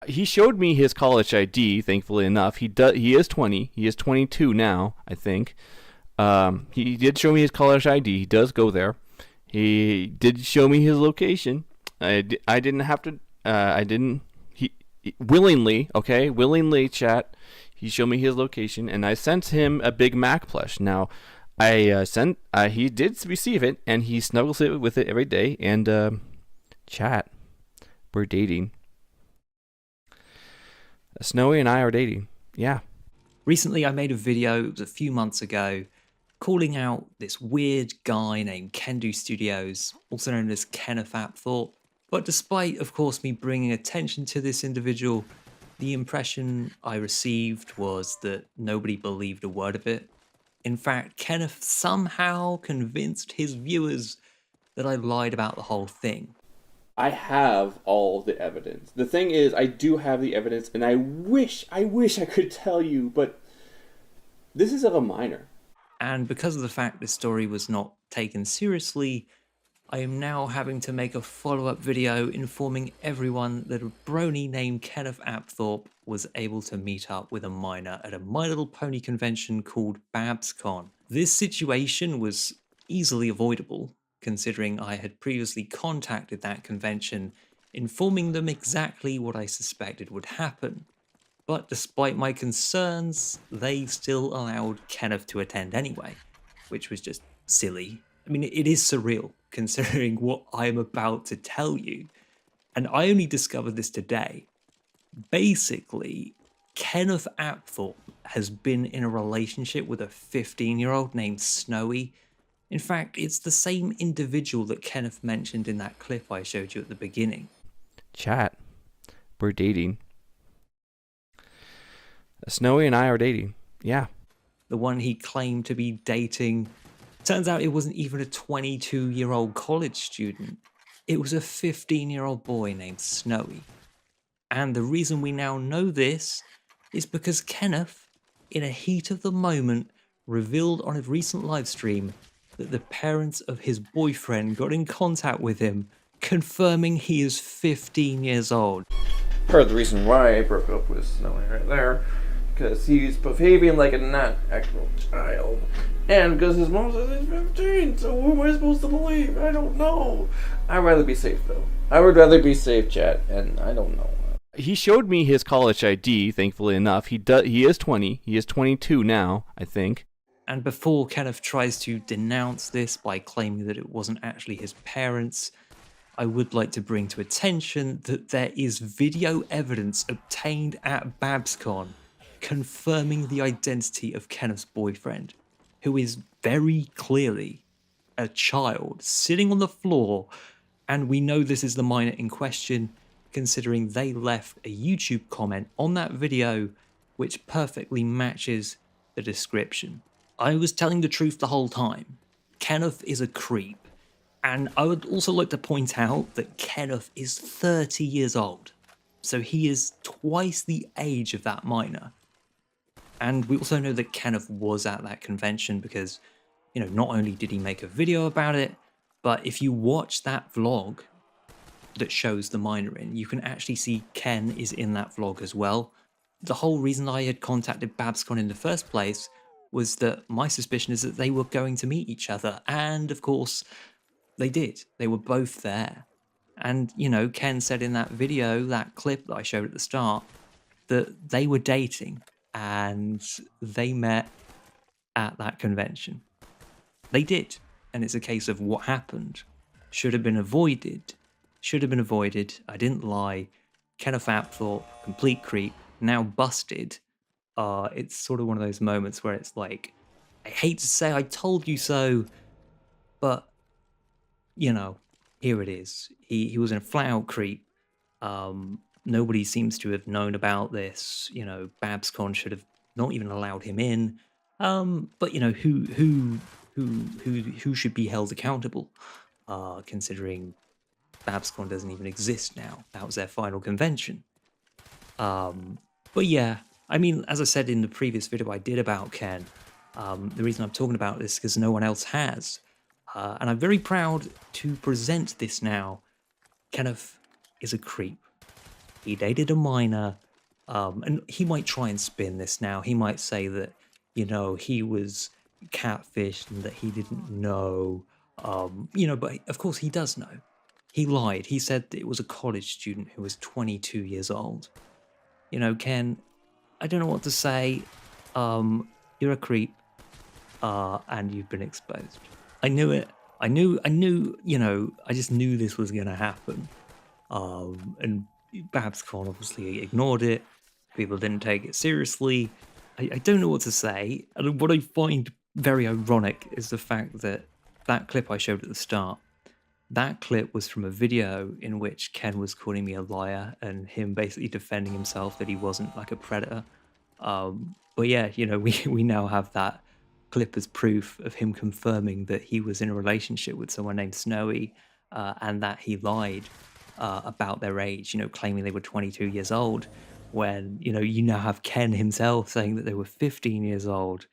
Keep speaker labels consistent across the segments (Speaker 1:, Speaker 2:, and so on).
Speaker 1: he showed me his college ID. Thankfully enough, he is 20. He is 22 now, I think. He did show me his college ID. He does go there. He did show me his location. I didn't have to. I didn't. He willingly, okay, willingly, chat. He showed me his location, and I sent him a Big Mac plush. Now, he did receive it, and he snuggles it with it every day. And chat, we're dating. Snowy and I are dating. Yeah.
Speaker 2: Recently, I made a video, it was a few months ago, calling out this weird guy named KenDoStudios, also known as Kenneth Apthorp. But despite, of course, me bringing attention to this individual, the impression I received was that nobody believed a word of it. In fact, Kenneth somehow convinced his viewers that I lied about the whole thing.
Speaker 1: I have all the evidence. The thing is, I do have the evidence, and I wish I could tell you, but this is of a minor.
Speaker 2: And because of the fact this story was not taken seriously, I am now having to make a follow-up video informing everyone that a brony named Kenneth Apthorp was able to meet up with a minor at a My Little Pony convention called BABSCon. This situation was easily avoidable, considering I had previously contacted that convention, informing them exactly what I suspected would happen. But despite my concerns, they still allowed Kenneth to attend anyway, which was just silly. I mean, it is surreal, considering what I am about to tell you. And I only discovered this today. Basically, Kenneth Apthorp has been in a relationship with a 15-year-old named Snowy. In fact, it's the same individual that Kenneth mentioned in that clip I showed you at the beginning.
Speaker 1: Chat, we're dating. Snowy and I are dating. Yeah.
Speaker 2: The one he claimed to be dating. Turns out it wasn't even a 22-year-old college student. It was a 15-year-old boy named Snowy. And the reason we now know this is because Kenneth, in a heat of the moment, revealed on a recent live stream that the parents of his boyfriend got in contact with him, confirming he is 15 years old.
Speaker 3: Part of the reason why I broke up with Snowy right there, because he's behaving like a not actual child. And because his mom says he's 15, so who am I supposed to believe? I don't know. I'd rather be safe, though. I would rather be safe, chat, and I don't know.
Speaker 1: He showed me his college ID, thankfully enough. He is 20. He is 22 now, I think.
Speaker 2: And before Kenneth tries to denounce this by claiming that it wasn't actually his parents, I would like to bring to attention that there is video evidence obtained at BABSCon confirming the identity of Kenneth's boyfriend, who is very clearly a child sitting on the floor, and we know this is the minor in question, considering they left a YouTube comment on that video which perfectly matches the description. I was telling the truth the whole time. Kenneth is a creep, and I would also like to point out that Kenneth is 30 years old, so he is twice the age of that minor. And we also know that Kenneth was at that convention because, you know, not only did he make a video about it, but if you watch that vlog that shows the minor in, you can actually see Ken is in that vlog as well. The whole reason I had contacted BABSCon in the first place was that my suspicion is that they were going to meet each other. And of course, they did. They were both there. And, you know, Ken said in that video, that clip that I showed at the start, that they were dating and they met at that convention. They did. And it's a case of what happened. Should have been avoided. Should have been avoided. I didn't lie. Kenneth Apthorp, complete creep, now busted. It's sort of one of those moments where it's like, I hate to say I told you so, but, you know, here it is. He was in a flat-out creep. Nobody seems to have known about this. You know, BABSCon should have not even allowed him in. But you know, who should be held accountable? Considering BABSCon doesn't even exist now. That was their final convention. But yeah, I mean, as I said in the previous video I did about Ken, the reason I'm talking about this is because no one else has. And I'm very proud to present this now. Kenneth is a creep. he dated a minor, and he might try and spin this now. He might say that, he was catfished and that he didn't know, but of course he does know. He lied. He said that it was a college student who was 22 years old. Ken, I don't know what to say. You're a creep, and you've been exposed. I knew it. I knew, I just knew this was going to happen. And BABSCon obviously ignored it. People didn't take it seriously. I don't know what to say. And what I find very ironic is the fact that that clip I showed at the start, that clip was from a video in which Ken was calling me a liar and him basically defending himself that he wasn't like a predator. But yeah, we now have that clip as proof of him confirming that he was in a relationship with someone named Snowy, and that he lied about their age, claiming they were 22 years old, when, you now have Ken himself saying that they were 15 years old,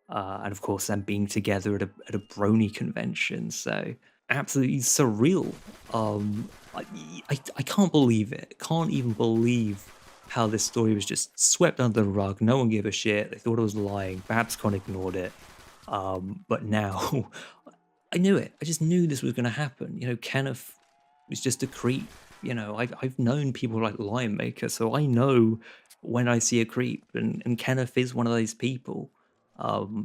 Speaker 2: and of course them being together at a Brony convention. So absolutely surreal. I can't believe it. Can't even believe how this story was just swept under the rug. No one gave a shit. They thought it was lying. BABSCon ignored it. But now, I knew it. I just knew this was going to happen. Kenneth was just a creep. I've known people like Lion Maker, so I know when I see a creep, and Kenneth is one of those people.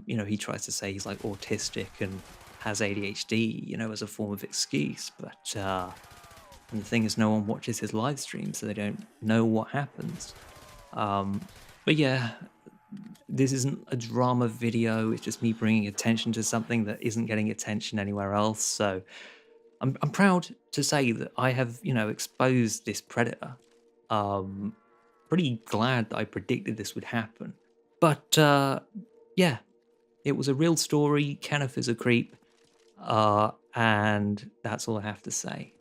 Speaker 2: He tries to say he's like autistic and has ADHD, as a form of excuse, but and the thing is, no one watches his live stream, so they don't know what happens. But yeah, this isn't a drama video. It's just me bringing attention to something that isn't getting attention anywhere else. So I'm proud to say that I have, exposed this predator. Pretty glad that I predicted this would happen. But yeah, it was a real story. Kenneth is a creep. And that's all I have to say.